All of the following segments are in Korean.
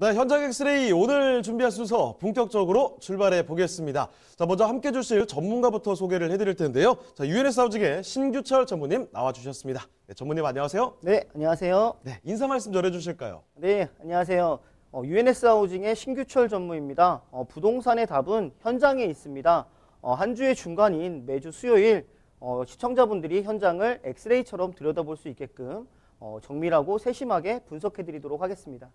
네, 현장 엑스레이 오늘 준비한 순서 본격적으로 출발해 보겠습니다. 자, 먼저 함께 주실 전문가부터 소개를 해드릴 텐데요. 자, UNS 하우징의 신규철 전무님 나와주셨습니다. 네, 전무님 안녕하세요. 네, 안녕하세요. 네, 인사 말씀 전해주실까요? 네, 안녕하세요. UNS 하우징의 신규철 전무입니다. 부동산의 답은 현장에 있습니다. 한 주의 중간인 매주 수요일 시청자분들이 현장을 엑스레이처럼 들여다볼 수 있게끔 정밀하고 세심하게 분석해드리도록 하겠습니다.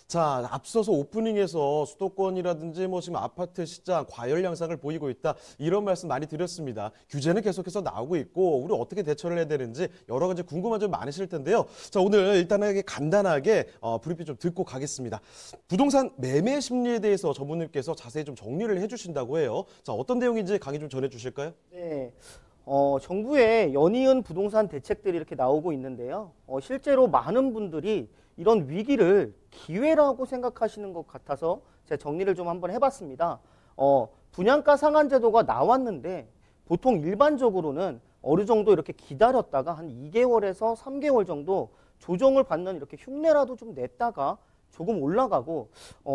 자, 앞서서 오프닝에서 수도권이라든지 지금 아파트 시장 과열 양상을 보이고 있다. 이런 말씀 많이 드렸습니다. 규제는 계속해서 나오고 있고 우리 어떻게 대처를 해야 되는지 여러 가지 궁금한 점 많으실 텐데요. 자, 오늘 일단은 간단하게 브리핑 좀 듣고 가겠습니다. 부동산 매매 심리에 대해서 전무님께서 자세히 좀 정리를 해주신다고 해요. 자, 어떤 내용인지 강의 좀 전해주실까요? 네. 정부의 연이은 부동산 대책들이 이렇게 나오고 있는데요. 실제로 많은 분들이 이런 위기를 기회라고 생각하시는 것 같아서 제가 정리를 좀 한번 해봤습니다. 분양가 상한 제도가 나왔는데 보통 일반적으로는 어느 정도 이렇게 기다렸다가 한 2개월에서 3개월 정도 조정을 받는 이렇게 흉내라도 좀 냈다가 조금 올라가고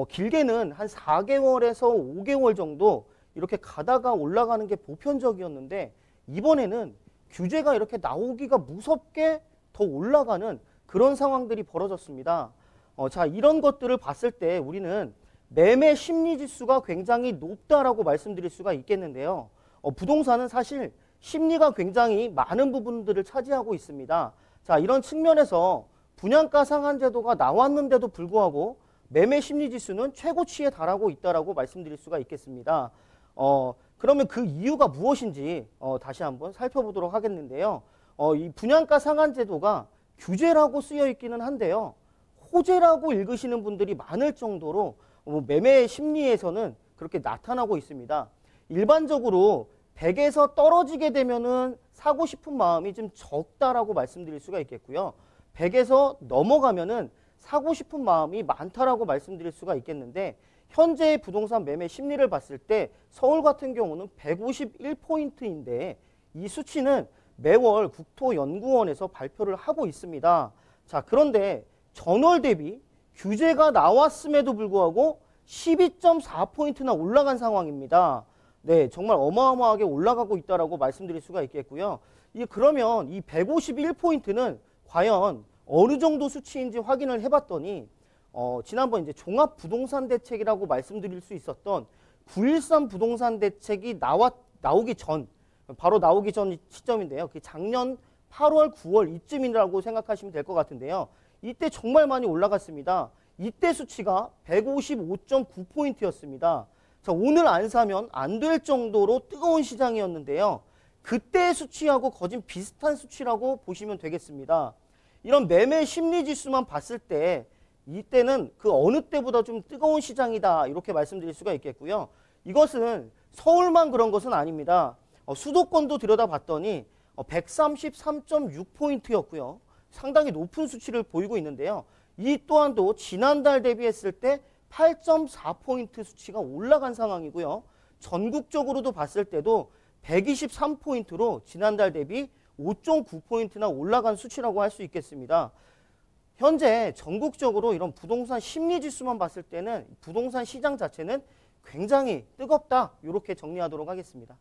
길게는 한 4개월에서 5개월 정도 이렇게 가다가 올라가는 게 보편적이었는데 이번에는 규제가 이렇게 나오기가 무섭게 더 올라가는 그런 상황들이 벌어졌습니다. 자, 이런 것들을 봤을 때 우리는 매매 심리 지수가 굉장히 높다라고 말씀드릴 수가 있겠는데요. 부동산은 사실 심리가 굉장히 많은 부분들을 차지하고 있습니다. 자, 이런 측면에서 분양가 상한 제도가 나왔는데도 불구하고 매매 심리 지수는 최고치에 달하고 있다라고 말씀드릴 수가 있겠습니다. 그러면 그 이유가 무엇인지 다시 한번 살펴보도록 하겠는데요. 이 분양가 상한 제도가 규제라고 쓰여 있기는 한데요. 호재라고 읽으시는 분들이 많을 정도로 매매 심리에서는 그렇게 나타나고 있습니다. 일반적으로 100에서 떨어지게 되면은 사고 싶은 마음이 좀 적다라고 말씀드릴 수가 있겠고요. 100에서 넘어가면은 사고 싶은 마음이 많다라고 말씀드릴 수가 있겠는데 현재의 부동산 매매 심리를 봤을 때 서울 같은 경우는 151포인트인데 이 수치는 매월 국토연구원에서 발표를 하고 있습니다. 자, 그런데 전월 대비 규제가 나왔음에도 불구하고 12.4포인트나 올라간 상황입니다. 네, 정말 어마어마하게 올라가고 있다라고 말씀드릴 수가 있겠고요. 그러면 이 151포인트는 과연 어느 정도 수치인지 확인을 해봤더니 지난번 이제 종합부동산대책이라고 말씀드릴 수 있었던 9.13 부동산대책이 나오기 전 바로 나오기 전 시점인데요. 그게 작년 8월, 9월 이쯤이라고 생각하시면 될 것 같은데요. 이때 정말 많이 올라갔습니다. 이때 수치가 155.9포인트였습니다. 자, 오늘 안 사면 안 될 정도로 뜨거운 시장이었는데요. 그때 수치하고 거진 비슷한 수치라고 보시면 되겠습니다. 이런 매매 심리 지수만 봤을 때 이때는 그 어느 때보다 좀 뜨거운 시장이다 이렇게 말씀드릴 수가 있겠고요. 이것은 서울만 그런 것은 아닙니다. 수도권도 들여다봤더니 133.6포인트였고요. 상당히 높은 수치를 보이고 있는데요. 이 또한도 지난달 대비했을 때 8.4포인트 수치가 올라간 상황이고요. 전국적으로도 봤을 때도 123포인트로 지난달 대비 5.9포인트나 올라간 수치라고 할 수 있겠습니다. 현재 전국적으로 이런 부동산 심리 지수만 봤을 때는 부동산 시장 자체는 굉장히 뜨겁다 이렇게 정리하도록 하겠습니다.